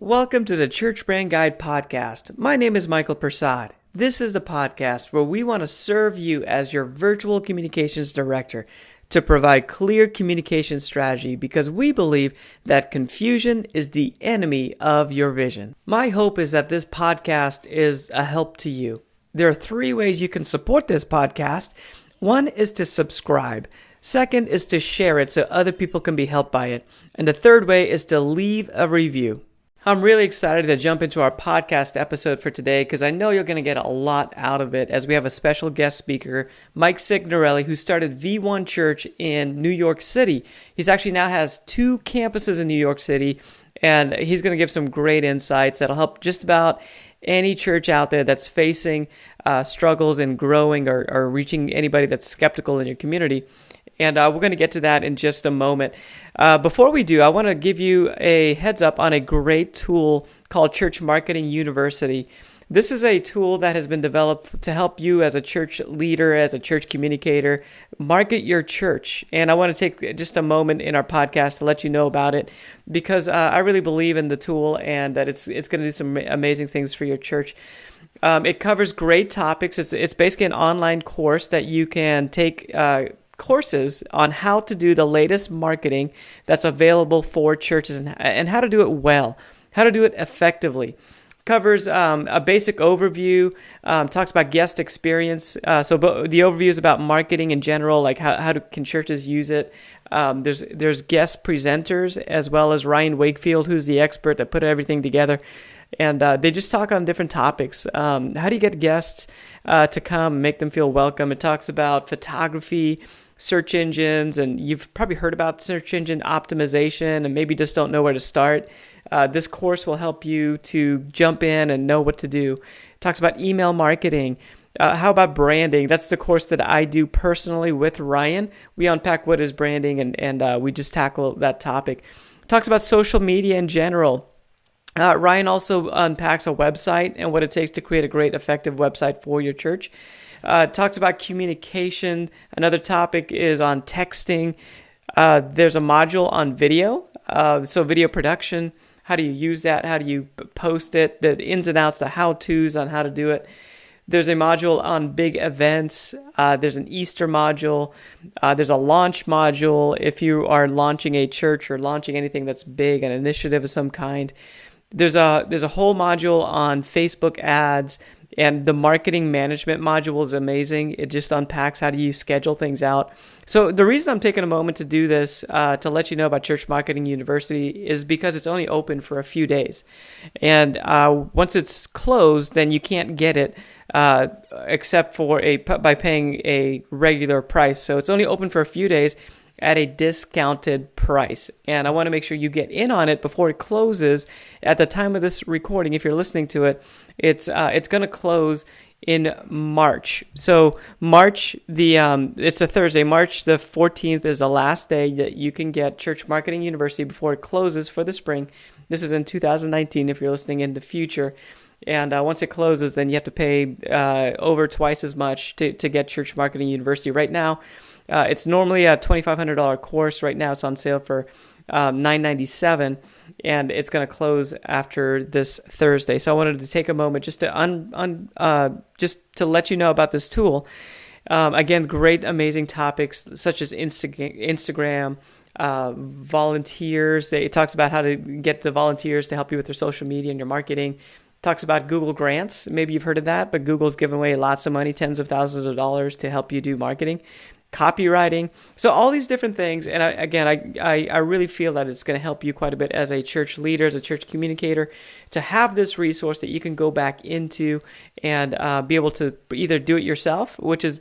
Welcome to the Church Brand Guide podcast. My name is Michael Persad. This is the podcast where we want to serve you as your virtual communications director to provide clear communication strategy because we believe that confusion is the enemy of your vision. My hope is that this podcast is a help to you. There are 3 ways you can support this podcast. One is to subscribe. Second is to share it so other people can be helped by it. And the third way is to leave a review. I'm really excited to jump into our podcast episode for today because I know you're going to get a lot out of it as we have a special guest speaker, Mike Signorelli, who started V1 Church in New York City. He's actually now has 2 campuses in New York City, and he's going to give some great insights that'll help just about any church out there that's facing struggles in growing or reaching anybody that's skeptical in your community. And we're going to get to that in just a moment. Before we do, I want to give you a heads up on a great tool called Church Marketing University. This is a tool that has been developed to help you as a church leader, as a church communicator, market your church. And I want to take just a moment in our podcast to let you know about it because I really believe in the tool and that it's going to do some amazing things for your church. It covers great topics. It's basically an online course that you can take courses on how to do the latest marketing that's available for churches and how to do it well, how to do it effectively. Covers a basic overview, talks about guest experience. So the overview is about marketing in general, like can churches use it. There's guest presenters as well as Ryan Wakefield, who's the expert that put everything together. And they just talk on different topics. How do you get guests to come, make them feel welcome? It talks about photography, search engines, and you've probably heard about search engine optimization and maybe just don't know where to start. This course will help you to jump in and know what to do. It talks about email marketing. How about branding? That's the course that I do personally with Ryan. We unpack what is branding and we just tackle that topic. It talks about social media in general. Ryan also unpacks a website and what it takes to create a great, effective website for your church. Talks about communication. Another topic is on texting. There's a module on video. So video production. How do you use that? How do you post it? The ins and outs, the how-tos on how to do it. There's a module on big events. There's an Easter module. There's a launch module if you are launching a church or launching anything that's big, an initiative of some kind. There's a whole module on Facebook ads, and the marketing management module is amazing. It just unpacks how do you schedule things out. So the reason I'm taking a moment to do this, to let you know about Church Marketing University, is because it's only open for a few days. And once it's closed, then you can't get it except for by paying a regular price. So it's only open for a few days at a discounted price. And I want to make sure you get in on it before it closes. At the time of this recording, if you're listening to it, it's going to close in March. So March, it's a Thursday. March the 14th is the last day that you can get Church Marketing University before it closes for the spring. This is in 2019 if you're listening in the future. And once it closes, then you have to pay over twice as much to get Church Marketing University. Right now, it's normally a $2,500 course. Right now, it's on sale for $997, and it's going to close after this Thursday. So I wanted to take a moment just to just to let you know about this tool. Again, great, amazing topics such as Instagram. Volunteers. It talks about how to get the volunteers to help you with their social media and your marketing. Talks about Google Grants. Maybe you've heard of that, but Google's giving away lots of money, tens of thousands of dollars to help you do marketing, copywriting. So all these different things. And I really feel that it's going to help you quite a bit as a church leader, as a church communicator, to have this resource that you can go back into and be able to either do it yourself,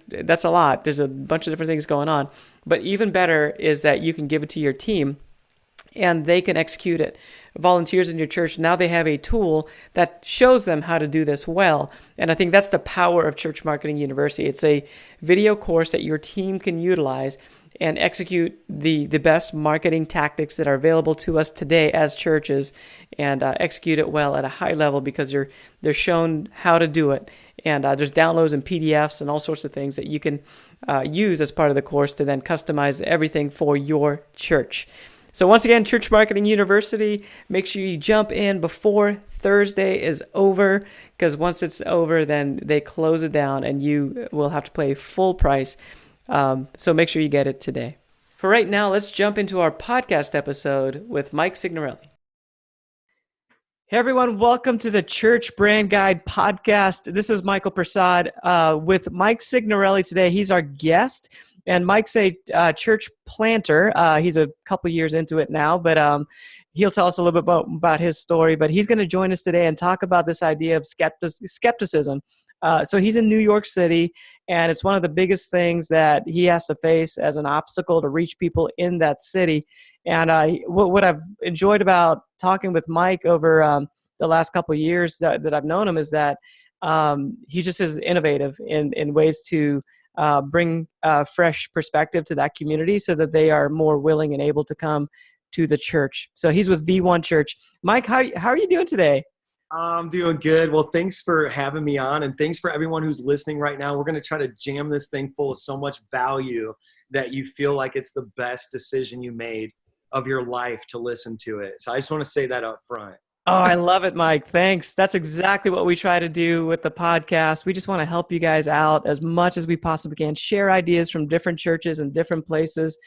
that's a lot. There's a bunch of different things going on. But even better is that you can give it to your team and they can execute it. Volunteers in your church, now they have a tool that shows them how to do this well. And I think that's the power of Church Marketing University. It's a video course that your team can utilize and execute the best marketing tactics that are available to us today as churches and execute it well at a high level because they're shown how to do it. And there's downloads and PDFs and all sorts of things that you can use as part of the course to then customize everything for your church. So once again, Church Marketing University, make sure you jump in before Thursday is over, because once it's over, then they close it down and you will have to pay full price. So make sure you get it today. For right now, let's jump into our podcast episode with Mike Signorelli. Hey everyone, welcome to the Church Brand Guide podcast. This is Michael Prasad with Mike Signorelli today. He's our guest, and Mike's a church planter. He's a couple years into it now, but he'll tell us a little bit about his story. But he's going to join us today and talk about this idea of skepticism. So he's in New York City, and it's one of the biggest things that he has to face as an obstacle to reach people in that city. And what I've enjoyed about talking with Mike over the last couple of years that I've known him is that he just is innovative in ways to bring fresh perspective to that community so that they are more willing and able to come to the church. So he's with V1 Church. Mike, how are you doing today? I'm doing good. Well, thanks for having me on, and thanks for everyone who's listening right now. We're going to try to jam this thing full of so much value that you feel like it's the best decision you made of your life to listen to it. So I just want to say that up front. Oh, I love it, Mike. Thanks. That's exactly what we try to do with the podcast. We just want to help you guys out as much as we possibly can, share ideas from different churches and different places.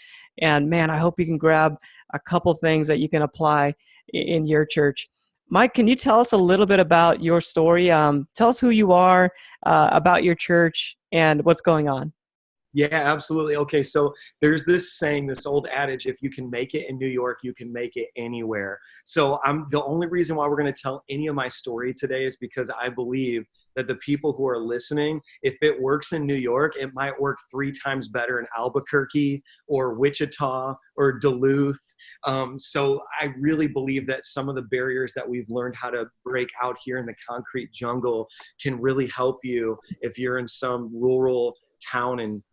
And man, I hope you can grab a couple things that you can apply in your church. Mike, can you tell us a little bit about your story? Tell us who you are, about your church, and what's going on. Yeah, absolutely. Okay, so there's this saying, this old adage, if you can make it in New York, you can make it anywhere. So the only reason why we're going to tell any of my story today is because I believe that the people who are listening, if it works in New York, it might work 3 times better in Albuquerque or Wichita or Duluth. So I really believe that some of the barriers that we've learned how to break out here in the concrete jungle can really help you if you're in some rural town in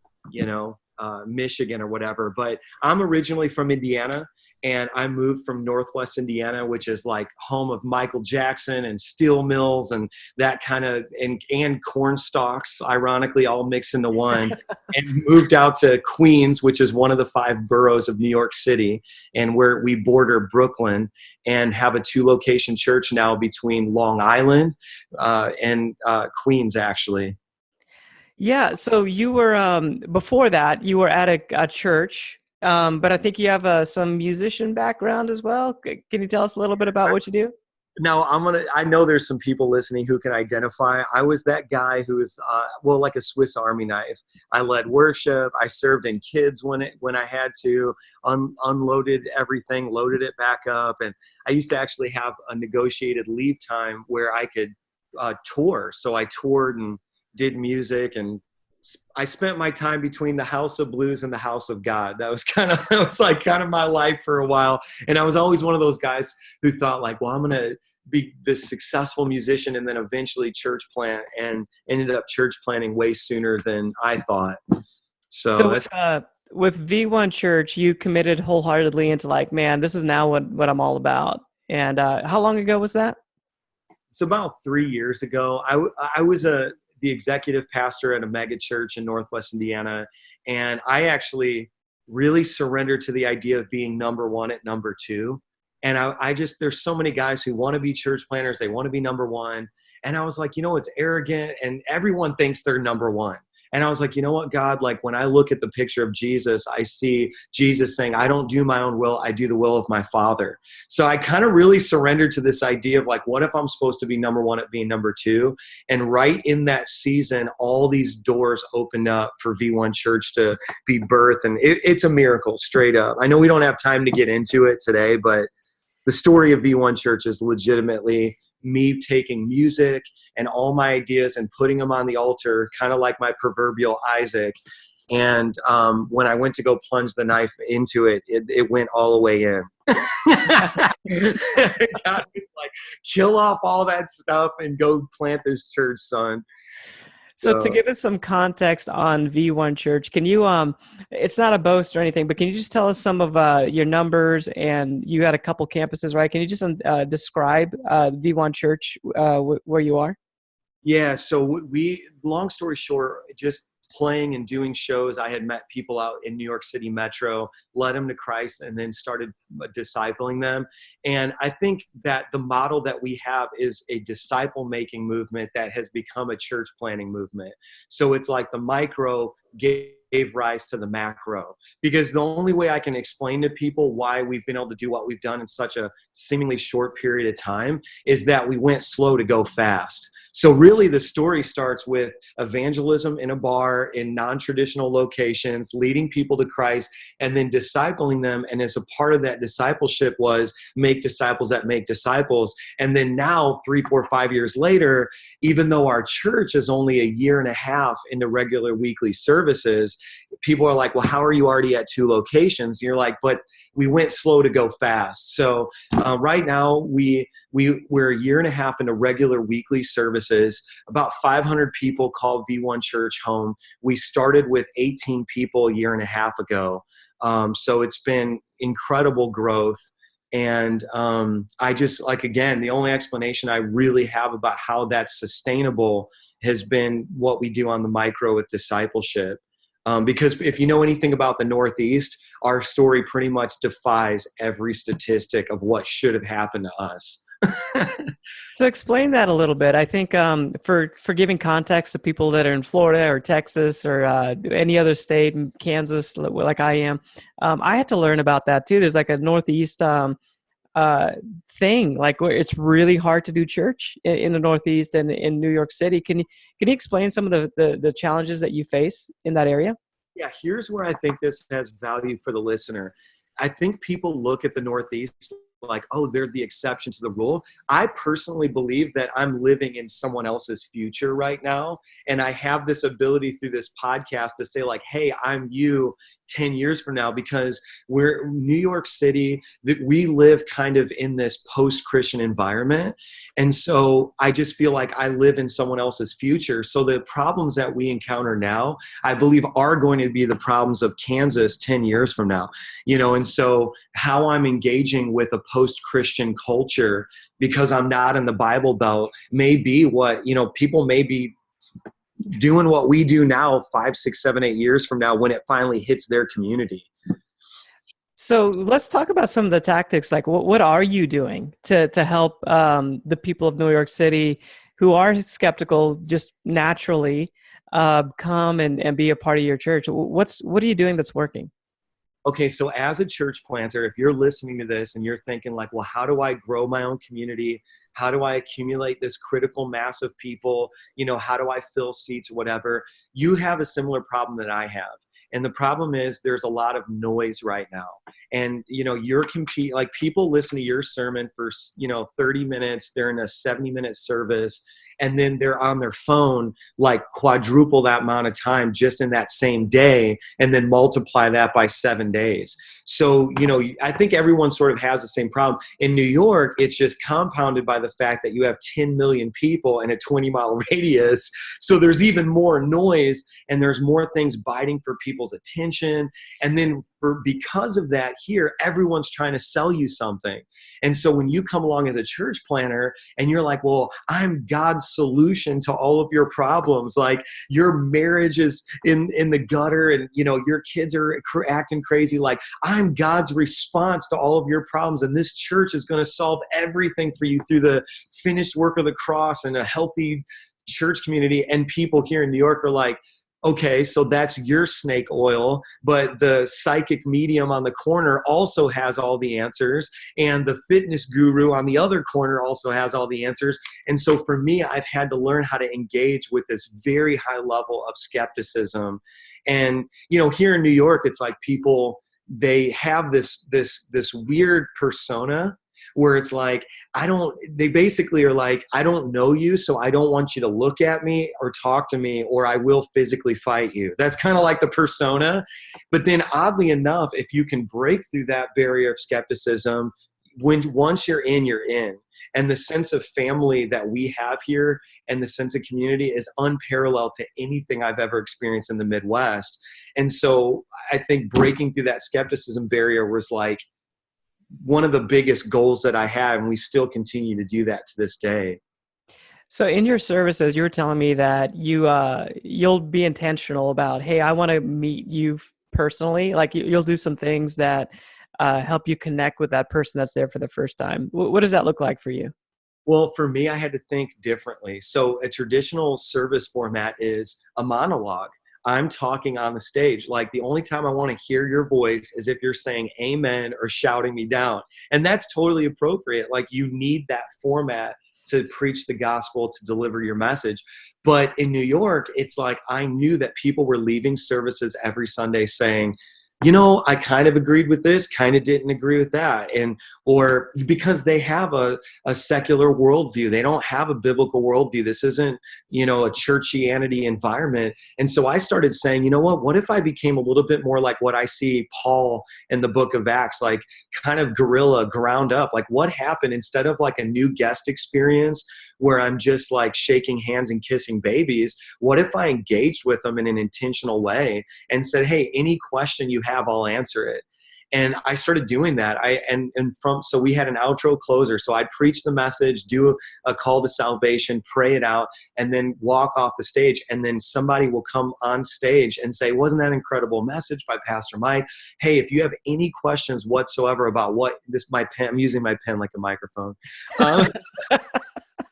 Michigan or whatever. But I'm originally from Indiana, and I moved from Northwest Indiana, which is like home of Michael Jackson and steel mills and that kind of, and corn stalks, ironically, all mixed into one, and moved out to Queens, which is one of the 5 boroughs of New York City, and where we border Brooklyn, and have a 2-location church now between Long Island and Queens, actually. Yeah, so you were, before that, you were at a church, but I think you have some musician background as well. Can you tell us a little bit about what you do? Now, I know there's some people listening who can identify. I was that guy who was, like a Swiss Army knife. I led worship. I served in kids when I had to, unloaded everything, loaded it back up. And I used to actually have a negotiated leave time where I could tour. So I toured and did music, and I spent my time between the House of Blues and the House of God. That was kind of my life for a while. And I was always one of those guys who thought like, well, I'm going to be this successful musician and then eventually church plant, and ended up church planting way sooner than I thought. So that's with V1 Church, you committed wholeheartedly into like, man, this is now what I'm all about. And how long ago was that? It's about 3 years ago. I was the executive pastor at a mega church in Northwest Indiana. And I actually really surrendered to the idea of being number one at number 2. And there's so many guys who want to be church planners. They want to be number 1. And I was like, it's arrogant, and everyone thinks they're number 1. And I was like, you know what, God, like when I look at the picture of Jesus, I see Jesus saying, I don't do my own will, I do the will of my Father. So I kind of really surrendered to this idea of like, what if I'm supposed to be number 1 at being number 2? And right in that season, all these doors opened up for V1 Church to be birthed. And it's a miracle, straight up. I know we don't have time to get into it today, but the story of V1 Church is legitimately me taking music and all my ideas and putting them on the altar, kind of like my proverbial Isaac. And when I went to go plunge the knife into it, it went all the way in. God was like, kill off all that stuff and go plant this church, son. So to give us some context on V1 Church, can you, it's not a boast or anything, but can you just tell us some of your numbers? And you had a couple campuses, right? Can you just describe V1 Church where you are? Yeah, so long story short, just playing and doing shows, I had met people out in New York City Metro, led them to Christ, and then started discipling them. And I think that the model that we have is a disciple-making movement that has become a church planting movement. So it's like the micro gave rise to the macro, because the only way I can explain to people why we've been able to do what we've done in such a seemingly short period of time is that we went slow to go fast. So really the story starts with evangelism in a bar in non-traditional locations, leading people to Christ, and then discipling them. And as a part of that discipleship was make disciples that make disciples. And then now 3, 4, 5 years later, even though our church is only a year and a half into regular weekly services, people are like, well, how are you already at 2 locations? And you're like, but we went slow to go fast. So right now we're a year and a half into regular weekly services. About 500 people call V1 Church home. We started with 18 people a year and a half ago. So it's been incredible growth. And I just, like, again, the only explanation I really have about how that's sustainable has been what we do on the micro with discipleship. Because if you know anything about the Northeast, our story pretty much defies every statistic of what should have happened to us. So explain that a little bit. I think for giving context to people that are in Florida or Texas or any other state, Kansas, like I am, I had to learn about that too. There's like a Northeast thing, like where it's really hard to do church in the Northeast and in New York City. Can you explain some of the challenges that you face in that area? Yeah, here's where I think this has value for the listener. I think people look at the Northeast like, oh, they're the exception to the rule. I personally believe that I'm living in someone else's future right now. And I have this ability through this podcast to say like, hey, I'm you 10 years from now, because we're New York City, that we live kind of in this post-Christian environment. And so I just feel like I live in someone else's future. So the problems that we encounter now, I believe are going to be the problems of Kansas 10 years from now, and so how I'm engaging with a post-Christian culture because I'm not in the Bible Belt may be what, people may be doing what we do now 5, 6, 7, 8 years from now when it finally hits their community. So let's talk about some of the tactics. Like, what are you doing to help the people of New York City who are skeptical just naturally come and be a part of your church? What are you doing that's working? Okay, so as a church planter, if you're listening to this and you're thinking like, well, how do I grow my own community? How do I accumulate this critical mass of people? How do I fill seats, whatever? You have a similar problem that I have. And the problem is there's a lot of noise right now. And, like people listen to your sermon for, 30 minutes, they're in a 70-minute service, and then they're on their phone, like quadruple that amount of time just in that same day, and then multiply that by 7 days. So, I think everyone sort of has the same problem. In New York, it's just compounded by the fact that you have 10 million people in a 20-mile radius. So there's even more noise, and there's more things biting for people's attention. And then because of that here, everyone's trying to sell you something. And so when you come along as a church planner and you're like, well, I'm God's solution to all of your problems. Like your marriage is in the gutter and, your kids are acting crazy. Like I'm God's response to all of your problems. And this church is going to solve everything for you through the finished work of the cross and a healthy church community. And people here in New York are like, okay, so that's your snake oil, but the psychic medium on the corner also has all the answers, and the fitness guru on the other corner also has all the answers. And so for me, I've had to learn how to engage with this very high level of skepticism. And, here in New York, it's like people, they have this weird persona where it's like, they basically are like, I don't know you, so I don't want you to look at me or talk to me, or I will physically fight you. That's kind of like the persona. But then oddly enough, if you can break through that barrier of skepticism, once you're in, you're in. And the sense of family that we have here and the sense of community is unparalleled to anything I've ever experienced in the Midwest. And so I think breaking through that skepticism barrier was like one of the biggest goals that I had, and we still continue to do that to this day. So in your services, you were telling me that you'll be intentional about, hey, I want to meet you personally. Like you'll do some things that help you connect with that person that's there for the first time. What does that look like for you? Well, for me, I had to think differently. So a traditional service format is a monologue. I'm talking on the stage. Like the only time I want to hear your voice is if you're saying amen or shouting me down. And that's totally appropriate. Like you need that format to preach the gospel, to deliver your message. But in New York, it's like I knew that people were leaving services every Sunday saying, I kind of agreed with this, kind of didn't agree with that. And, or because they have a secular worldview, they don't have a biblical worldview. This isn't, a churchianity environment. And so I started saying, what if I became a little bit more like what I see Paul in the book of Acts, like kind of guerrilla, ground up, like what happened instead of like a new guest experience where I'm just like shaking hands and kissing babies? What if I engaged with them in an intentional way and said, hey, any question you have, I'll answer it. And I started doing that. So we had an outro closer. So I'd preach the message, do a call to salvation, pray it out, and then walk off the stage. And then somebody will come on stage and say, wasn't that an incredible message by Pastor Mike? Hey, if you have any questions whatsoever about my pen, I'm using my pen like a microphone.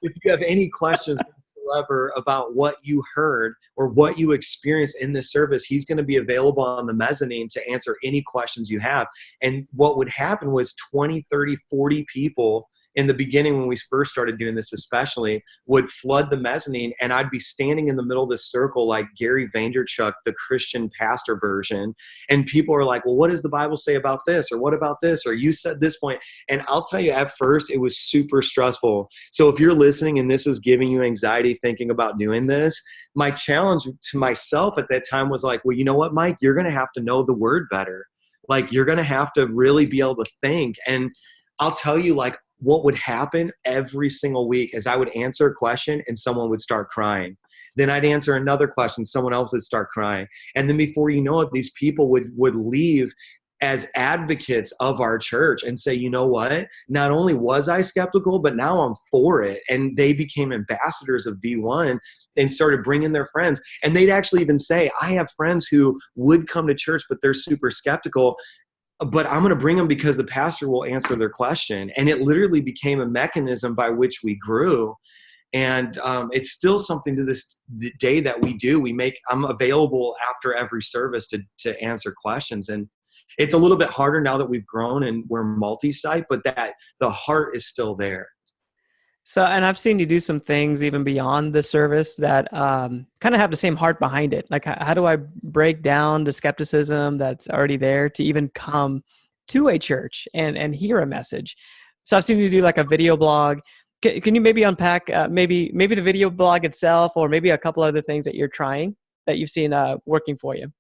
If you have any questions whatsoever about what you heard or what you experienced in this service, he's going to be available on the mezzanine to answer any questions you have. And what would happen was 20, 30, 40 people in the beginning, when we first started doing this especially, would flood the mezzanine, and I'd be standing in the middle of this circle like Gary Vaynerchuk, the Christian pastor version, and people are like, well, what does the Bible say about this? Or what about this? Or you said this point. And I'll tell you, at first, it was super stressful. So if you're listening and this is giving you anxiety thinking about doing this, my challenge to myself at that time was like, well, you know what, Mike? You're going to have to know the word better. Like, you're going to have to really be able to think. And I'll tell you, like, what would happen every single week is I would answer a question and someone would start crying. Then I'd answer another question, someone else would start crying. And then before you know it, these people would leave as advocates of our church and say, you know what, not only was I skeptical, but now I'm for it. And they became ambassadors of V1 and started bringing their friends. And they'd actually even say, I have friends who would come to church, but they're super skeptical, but I'm going to bring them because the pastor will answer their question. And it literally became a mechanism by which we grew. And it's still something to this day that we do. I'm available after every service to answer questions. And it's a little bit harder now that we've grown and we're multi-site, but that the heart is still there. So, and I've seen you do some things even beyond the service that kind of have the same heart behind it. Like, how do I break down the skepticism that's already there to even come to a church and hear a message? So I've seen you do like a video blog. Can you maybe unpack maybe the video blog itself, or maybe a couple other things that you're trying that you've seen working for you?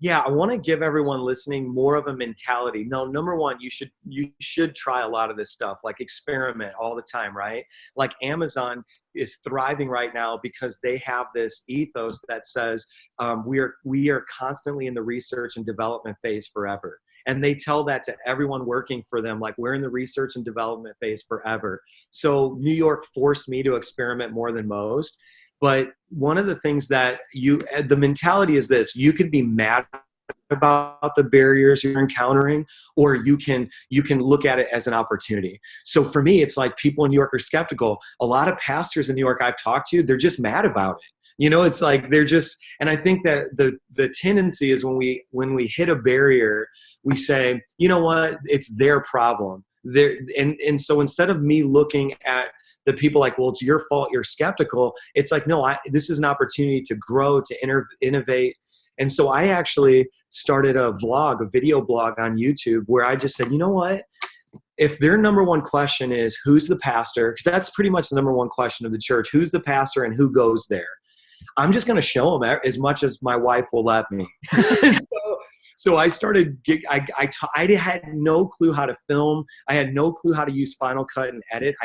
Yeah, I want to give everyone listening more of a mentality. No, number one, you should try a lot of this stuff, like experiment all the time, right? Like Amazon is thriving right now because they have this ethos that says we are constantly in the research and development phase forever. And they tell that to everyone working for them, like, we're in the research and development phase forever. So New York forced me to experiment more than most. But one of the things that the mentality is this: you could be mad about the barriers you're encountering, or you can look at it as an opportunity. So for me, it's like people in New York are skeptical. A lot of pastors in New York I've talked to, they're just mad about it. It's like they're just, and I think that the tendency is when we hit a barrier, we say, you know what, it's their problem. And so instead of me looking at the people like, well, it's your fault, you're skeptical, it's like, no, this is an opportunity to grow, to innovate. And so I actually started a video blog on YouTube, where I just said, you know what, if their number one question is, who's the pastor? Because that's pretty much the number one question of the church. Who's the pastor and who goes there? I'm just going to show them as much as my wife will let me. So I started, I had no clue how to film. I had no clue how to use Final Cut and edit.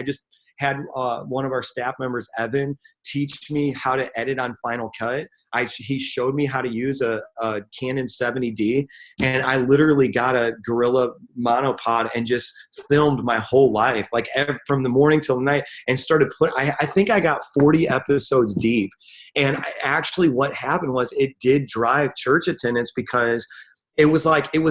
had one of our staff members, Evan, teach me how to edit on Final Cut. He showed me how to use a Canon 70D, and I literally got a Gorilla monopod and just filmed my whole life, like from the morning till night, and started I think I got 40 episodes deep. And actually what happened was it did drive church attendance, because it was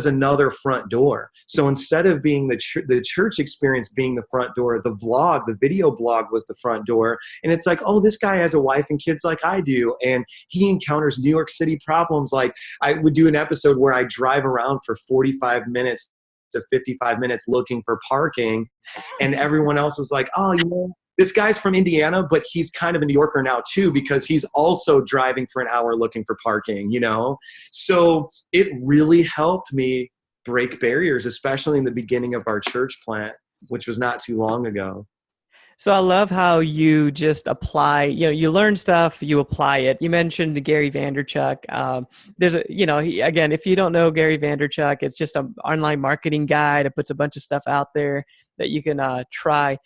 another front door. So instead of being the church experience being the front door, the video blog was the front door. And it's like, oh, this guy has a wife and kids like I do, and he encounters New York City problems. Like, I would do an episode where I drive around for 45 minutes to 55 minutes looking for parking, and everyone else is like, oh, this guy's from Indiana, but he's kind of a New Yorker now too, because he's also driving for an hour looking for parking, So it really helped me break barriers, especially in the beginning of our church plant, which was not too long ago. So I love how you just apply, you learn stuff, you apply it. You mentioned Gary Vaynerchuk. There's again, if you don't know Gary Vaynerchuk, it's just an online marketing guy that puts a bunch of stuff out there that you can try.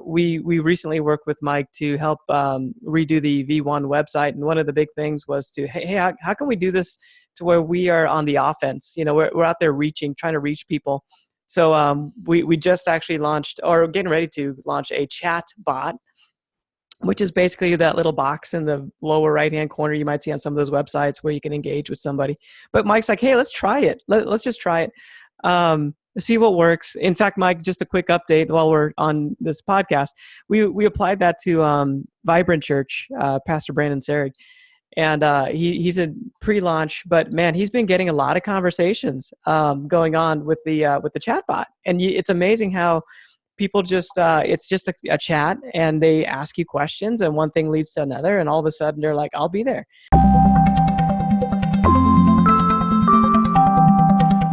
We recently worked with Mike to help redo the V1 website, and one of the big things was how can we do this to where we are on the offense? We're out there trying to reach people. So we just actually launched, or getting ready to launch, a chat bot, which is basically that little box in the lower right-hand corner you might see on some of those websites where you can engage with somebody. But Mike's like, hey, let's try it. Let's just try it. See what works. In fact, Mike, just a quick update while we're on this podcast. We applied that to Vibrant Church, Pastor Brandon Serig, and he's a pre-launch. But man, he's been getting a lot of conversations going on with the chatbot, and it's amazing how people just it's just a chat, and they ask you questions, and one thing leads to another, and all of a sudden they're like, "I'll be there."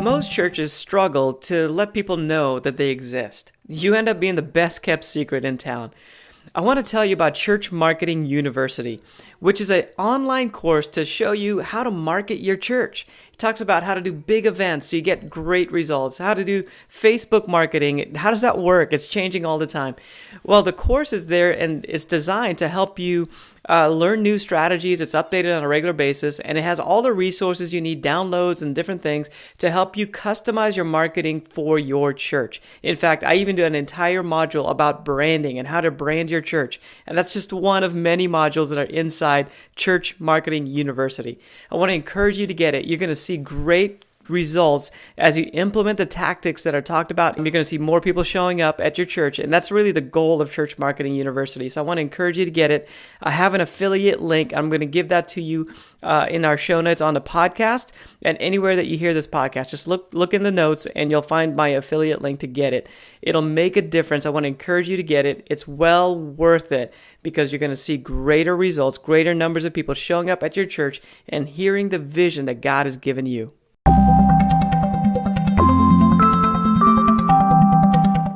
Most churches struggle to let people know that they exist. You end up being the best kept secret in town. I want to tell you about Church Marketing University, which is an online course to show you how to market your church. It talks about how to do big events so you get great results, how to do Facebook marketing. How does that work? It's changing all the time. Well, the course is there, and it's designed to help you learn new strategies. It's updated on a regular basis, and it has all the resources you need, downloads and different things to help you customize your marketing for your church. In fact, I even do an entire module about branding and how to brand your church. And that's just one of many modules that are inside Church Marketing University. I want to encourage you to get it. You're going to see great results as you implement the tactics that are talked about, and you're going to see more people showing up at your church. And that's really the goal of Church Marketing University. So I want to encourage you to get it. I have an affiliate link. I'm going to give that to you in our show notes on the podcast, and anywhere that you hear this podcast. Just look in the notes and you'll find my affiliate link to get it. It'll make a difference. I want to encourage you to get it. It's well worth it, because you're going to see greater results, greater numbers of people showing up at your church and hearing the vision that God has given you.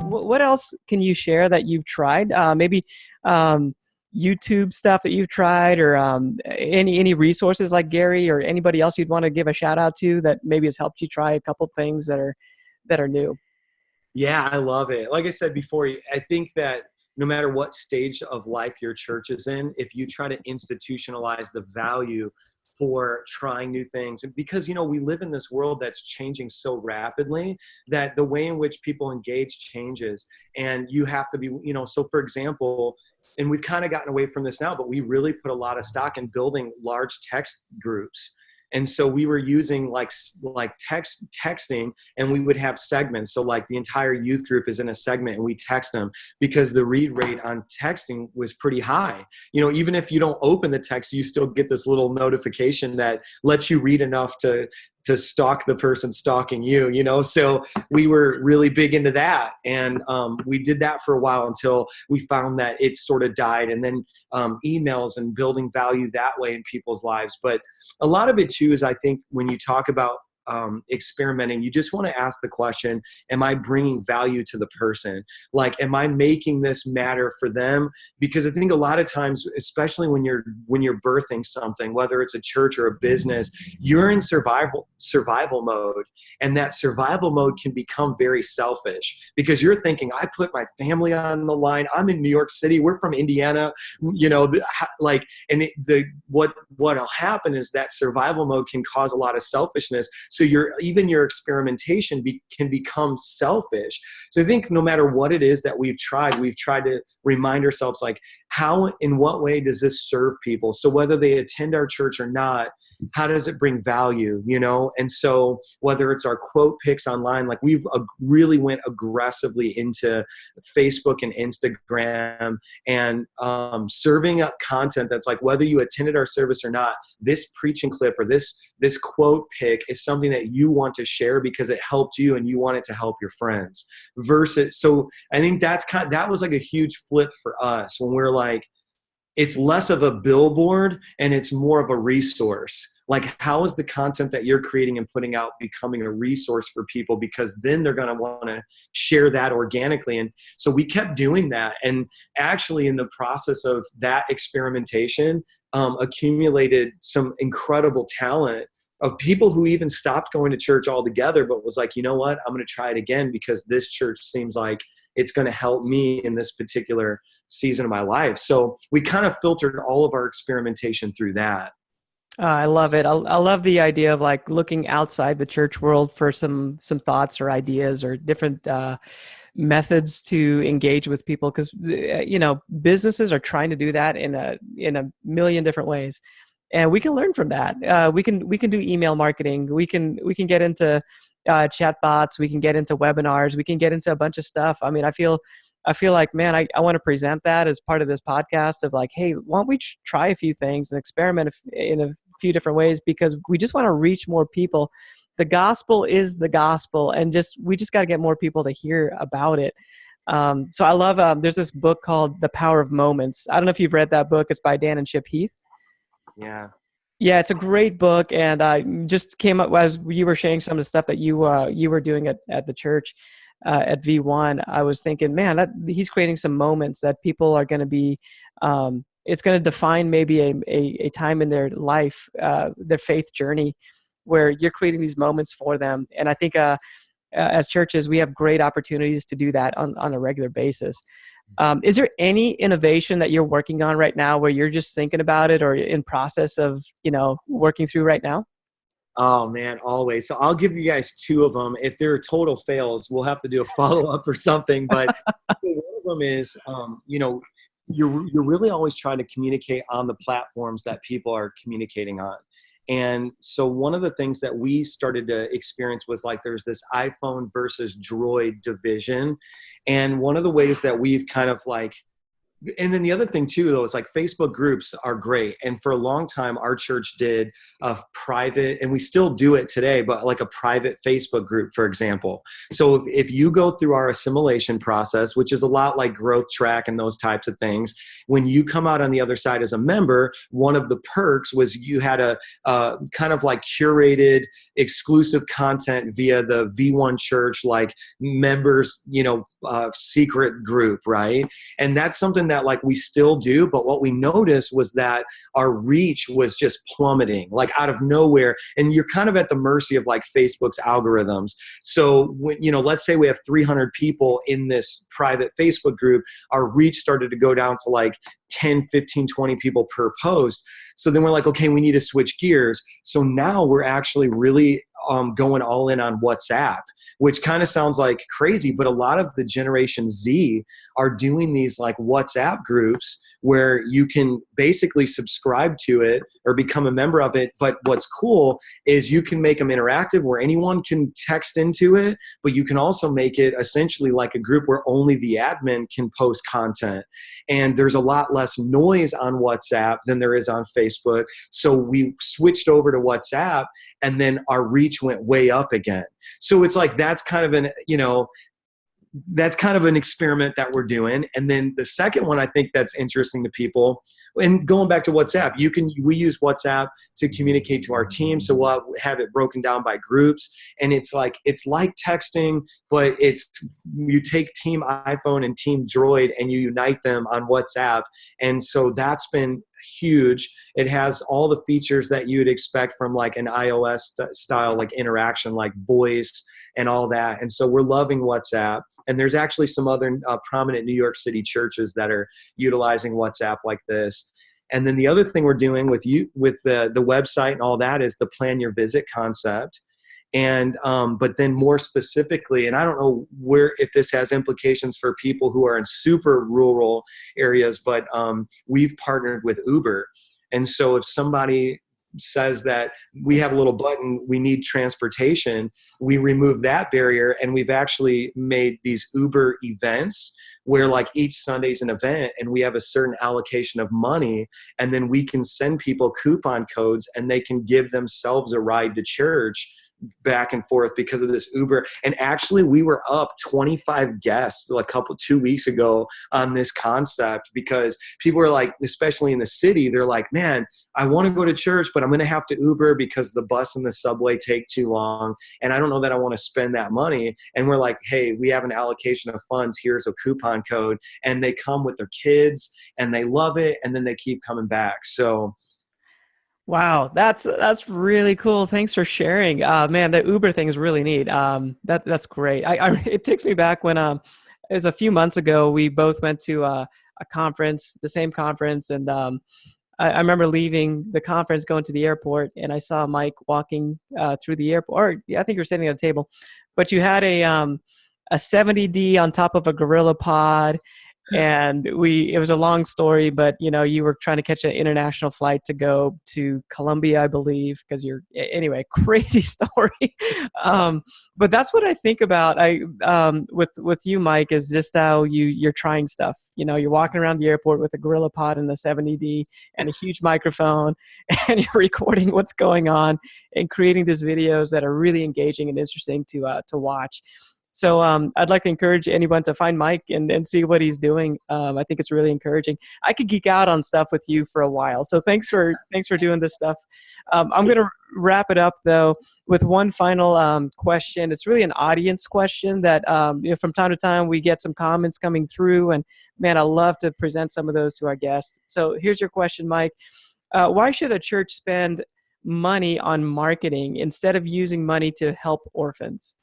What else can you share that you've tried? Maybe YouTube stuff that you've tried, or any resources like Gary or anybody else you'd want to give a shout out to that maybe has helped you try a couple things that are new. Yeah, I love it. Like I said before, I think that no matter what stage of life your church is in, if you try to institutionalize the value for trying new things, because we live in this world that's changing so rapidly that the way in which people engage changes, and you have to be, so for example, and we've kind of gotten away from this now, but we really put a lot of stock in building large text groups. And so we were using like texting, and we would have segments. So like the entire youth group is in a segment, and we text them, because the read rate on texting was pretty high. Even if you don't open the text, you still get this little notification that lets you read enough to stalk the person stalking you, So we were really big into that. And we did that for a while until we found that it sort of died. And then emails and building value that way in people's lives. But a lot of it too is, I think, when you talk about experimenting, you just want to ask the question, am I bringing value to the person? Like, am I making this matter for them? Because I think a lot of times, especially when you're birthing something, whether it's a church or a business, you're in survival mode. And that survival mode can become very selfish because you're thinking, I put my family on the line. I'm in New York City. We're from Indiana, what'll happen is that survival mode can cause a lot of selfishness. So your experimentation can become selfish. So I think no matter what it is that we've tried to remind ourselves, like, in what way does this serve people? So whether they attend our church or not, how does it bring value, And so whether it's our quote picks online, like we've really went aggressively into Facebook and Instagram and serving up content that's like, whether you attended our service or not, this preaching clip or this quote pick is something that you want to share because it helped you and you want it to help your friends. So I think that was like a huge flip for us when we're like, it's less of a billboard and it's more of a resource. Like, how is the content that you're creating and putting out becoming a resource for people? Because then they're going to want to share that organically. And so we kept doing that. And actually in the process of that experimentation, accumulated some incredible talent of people who even stopped going to church altogether, but was like, you know what, I'm going to try it again because this church seems like it's going to help me in this particular season of my life. So we kind of filtered all of our experimentation through that. I love it. I love the idea of like looking outside the church world for some thoughts or ideas or different methods to engage with people, because businesses are trying to do that in a million different ways, and we can learn from that. We can do email marketing. We can get into chat bots. We can get into webinars. We can get into a bunch of stuff. I mean, I feel like, man, I want to present that as part of this podcast of like, hey, why don't we try a few things and experiment in a few different ways, because we just want to reach more people. The gospel is the gospel, and we just got to get more people to hear about it. So I love, there's this book called The Power of Moments. I don't know if you've read that book. It's by Dan and Chip Heath. Yeah. Yeah, it's a great book, and I just came up as you were sharing some of the stuff that you were doing at the church at V1. I was thinking, man, that he's creating some moments that people are going to be. It's going to define maybe a time in their life, their faith journey, where you're creating these moments for them. And I think as churches, we have great opportunities to do that on a regular basis. Is there any innovation that you're working on right now where you're just thinking about it or in process of, working through right now? Oh man, always. So I'll give you guys two of them. If they're total fails, we'll have to do a follow-up or something. But one of them is, you're really always trying to communicate on the platforms that people are communicating on. And so one of the things that we started to experience was like, there's this iPhone versus Droid division. And one of the ways that we've kind of like, and then the other thing too, though, is like Facebook groups are great. And for a long time, our church did a private, and we still do it today, but like a private Facebook group, for example. So if you go through our assimilation process, which is a lot like Growth Track and those types of things, when you come out on the other side as a member, one of the perks was you had a kind of like curated exclusive content via the V1 church, like members, secret group, right? And that's something that like we still do, but what we noticed was that our reach was just plummeting, like out of nowhere. And you're kind of at the mercy of like Facebook's algorithms. So when, let's say we have 300 people in this private Facebook group, our reach started to go down to like 10, 15, 20 people per post. So then we're like, okay, we need to switch gears. So now we're actually really going all in on WhatsApp, which kind of sounds like crazy, but a lot of the Generation Z are doing these like WhatsApp groups where you can basically subscribe to it or become a member of it. But what's cool is you can make them interactive where anyone can text into it, but you can also make it essentially like a group where only the admin can post content. And there's a lot less noise on WhatsApp than there is on Facebook. So we switched over to WhatsApp, and then our reach went way up again. So it's like, that's kind of that's kind of an experiment that we're doing. And then the second one I think that's interesting to people, and going back to WhatsApp, we use WhatsApp to communicate to our team. So we'll have it broken down by groups, and it's like texting, but you take Team iPhone and Team Droid and you unite them on WhatsApp. And so that's been huge. It has all the features that you'd expect from like an iOS style, like interaction, like voice and all that. And so we're loving WhatsApp. And there's actually some other prominent New York City churches that are utilizing WhatsApp like this. And then the other thing we're doing with the website and all that is the plan your visit concept. And but then more specifically, and I don't know if this has implications for people who are in super rural areas, but we've partnered with Uber. And so if somebody says that we have a little button, we need transportation, we remove that barrier, and we've actually made these Uber events where like each Sunday's an event and we have a certain allocation of money, and then we can send people coupon codes and they can give themselves a ride to church back and forth because of this Uber. And actually we were up 25 guests 2 weeks ago on this concept, because people were like, especially in the city, they're like, man, I want to go to church, but I'm going to have to Uber because the bus and the subway take too long. And I don't know that I want to spend that money. And we're like, hey, we have an allocation of funds. Here's a coupon code. And they come with their kids and they love it. And then they keep coming back. So Wow, that's really cool. Thanks for sharing. Man, the Uber thing is really neat. That's great. It takes me back when it was a few months ago. We both went to a conference, the same conference, and I remember leaving the conference, going to the airport, and I saw Mike walking through the airport. Or yeah, I think you were sitting at a table, but you had a 70D on top of a gorilla pod. And it was a long story, but you were trying to catch an international flight to go to Colombia, I believe, because anyway, crazy story. But that's what I think about. With you, Mike, is just how you're trying stuff. You're walking around the airport with a gorilla pod and a 70D and a huge microphone, and you're recording what's going on and creating these videos that are really engaging and interesting to watch. So I'd like to encourage anyone to find Mike and see what he's doing. I think it's really encouraging. I could geek out on stuff with you for a while. So thanks for doing this stuff. I'm going to wrap it up though with one final question. It's really an audience question that from time to time we get some comments coming through, and man, I love to present some of those to our guests. So here's your question, Mike. Why should a church spend money on marketing instead of using money to help orphans?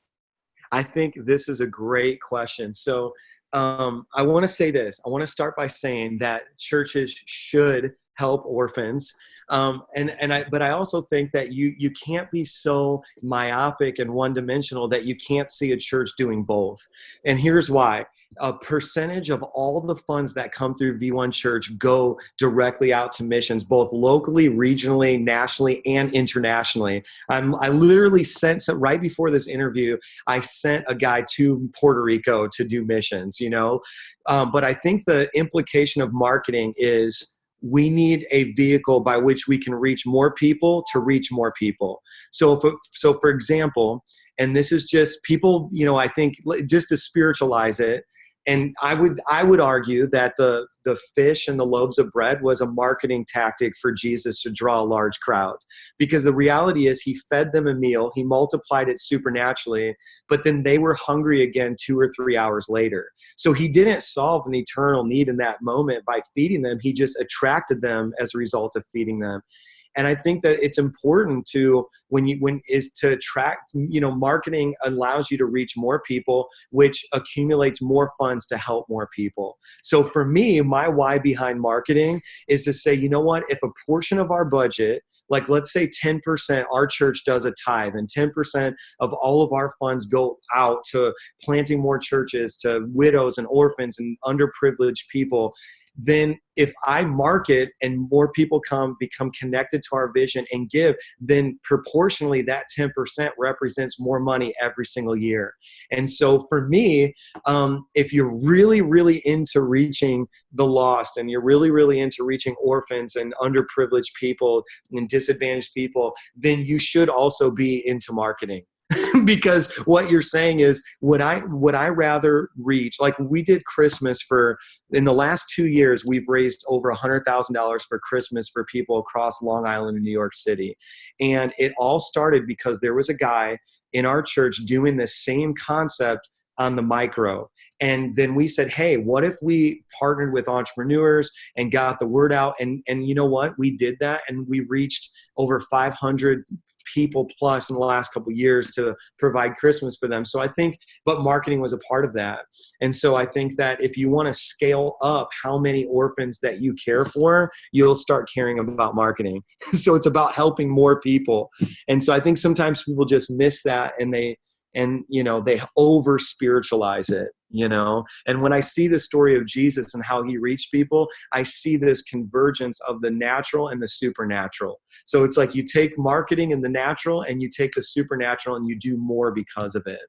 I think this is a great question. So I want to say this. I want to start by saying that churches should help orphans. But I also think that you can't be so myopic and one-dimensional that you can't see a church doing both. And here's why. A percentage of all the funds that come through V1 Church go directly out to missions, both locally, regionally, nationally, and internationally. I literally sent right before this interview, I sent a guy to Puerto Rico to do missions, But I think the implication of marketing is we need a vehicle by which we can reach more people to reach more people. So for example, and this is just people, I think just to spiritualize it, and I would argue that the fish and the loaves of bread was a marketing tactic for Jesus to draw a large crowd, because the reality is he fed them a meal, he multiplied it supernaturally, but then they were hungry again 2 or 3 hours later. So he didn't solve an eternal need in that moment by feeding them. He just attracted them as a result of feeding them. And I think that it's important to attract, marketing allows you to reach more people, which accumulates more funds to help more people. So for me, my why behind marketing is to say, you know what, if a portion of our budget, like let's say 10%, our church does a tithe, and 10% of all of our funds go out to planting more churches, to widows and orphans and underprivileged people, then if I market and more people become connected to our vision and give, then proportionally that 10% represents more money every single year. And so for me, if you're really, really into reaching the lost, and you're really, really into reaching orphans and underprivileged people and disadvantaged people, then you should also be into marketing. because what you're saying is, would I rather reach, like we did Christmas in the last 2 years, we've raised over $100,000 for Christmas for people across Long Island and New York City. And it all started because there was a guy in our church doing this same concept on the micro. And then we said, hey, what if we partnered with entrepreneurs and got the word out? And you know what? We did that, and we reached over 500 people plus in the last couple of years to provide Christmas for them. So I think, but marketing was a part of that. And so I think that if you want to scale up how many orphans that you care for, you'll start caring about marketing. So it's about helping more people. And so I think sometimes people just miss that, and they over spiritualize it, and when I see the story of Jesus and how he reached people, I see this convergence of the natural and the supernatural. So it's like you take marketing and the natural, and you take the supernatural, and you do more because of it.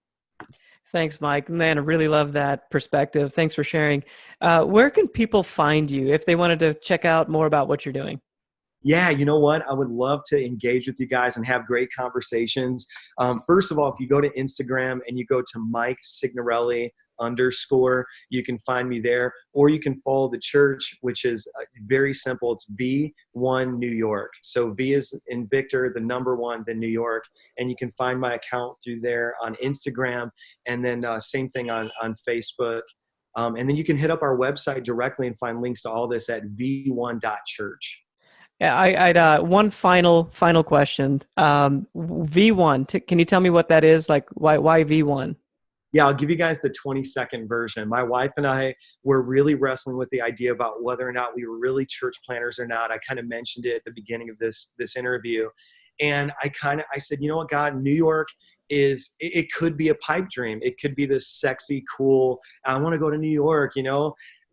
Thanks, Mike. Man, I really love that perspective. Thanks for sharing. Where can people find you if they wanted to check out more about what you're doing? Yeah, you know what? I would love to engage with you guys and have great conversations. First of all, if you go to Instagram and you go to Mike Signorelli _, you can find me there, or you can follow the church, which is very simple. It's V1 New York. So V is in Victor, the number 1, then New York. And you can find my account through there on Instagram, and then same thing on Facebook. And then you can hit up our website directly and find links to all this at v1.church. Yeah, I'd one final question. V1, can you tell me what that is? Like, why V1? Yeah, I'll give you guys the 20-second version. My wife and I were really wrestling with the idea about whether or not we were really church planners or not. I kind of mentioned it at the beginning of this interview. And I said, you know what, God, New York it could be a pipe dream. It could be this sexy, cool, I want to go to New York,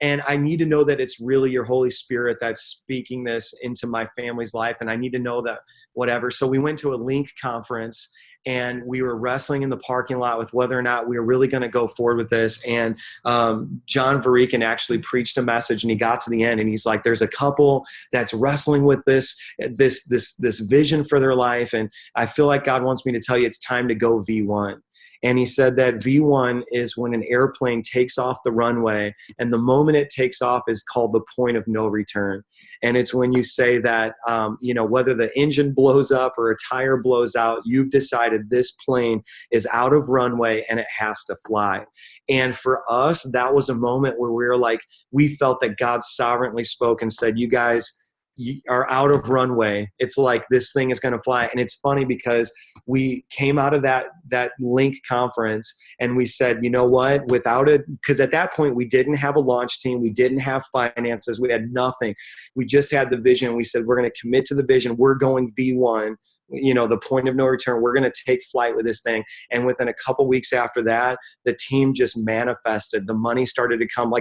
and I need to know that it's really your Holy Spirit that's speaking this into my family's life. And I need to know that whatever. So we went to a Link conference, and we were wrestling in the parking lot with whether or not we were really going to go forward with this. And John Varikin actually preached a message, and he got to the end, and he's like, there's a couple that's wrestling with this vision for their life. And I feel like God wants me to tell you it's time to go V1. And he said that V1 is when an airplane takes off the runway, and the moment it takes off is called the point of no return. And it's when you say that, whether the engine blows up or a tire blows out, you've decided this plane is out of runway and it has to fly. And for us, that was a moment where we felt that God sovereignly spoke and said, you guys, you are out of runway. It's like this thing is going to fly. And it's funny because we came out of that Link conference, and we said, you know what, without it, because at that point we didn't have a launch team. We didn't have finances. We had nothing. We just had the vision. We said, we're going to commit to the vision. We're going V1, the point of no return. We're going to take flight with this thing. And within a couple weeks after that, the team just manifested. The money started to come.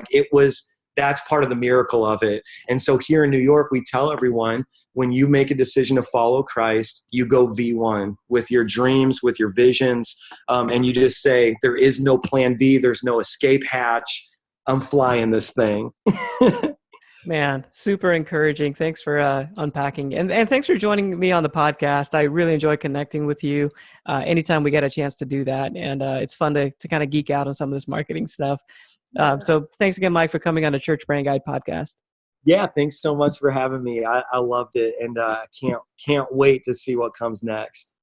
That's part of the miracle of it. And so here in New York, we tell everyone, when you make a decision to follow Christ, you go V1 with your dreams, with your visions, and you just say, there is no plan B. There's no escape hatch. I'm flying this thing. Man, super encouraging. Thanks for unpacking. And thanks for joining me on the podcast. I really enjoy connecting with you anytime we get a chance to do that. And it's fun to kind of geek out on some of this marketing stuff. So thanks again, Mike, for coming on a Church Brand Guide podcast. Yeah, thanks so much for having me. I loved it, and can't wait to see what comes next.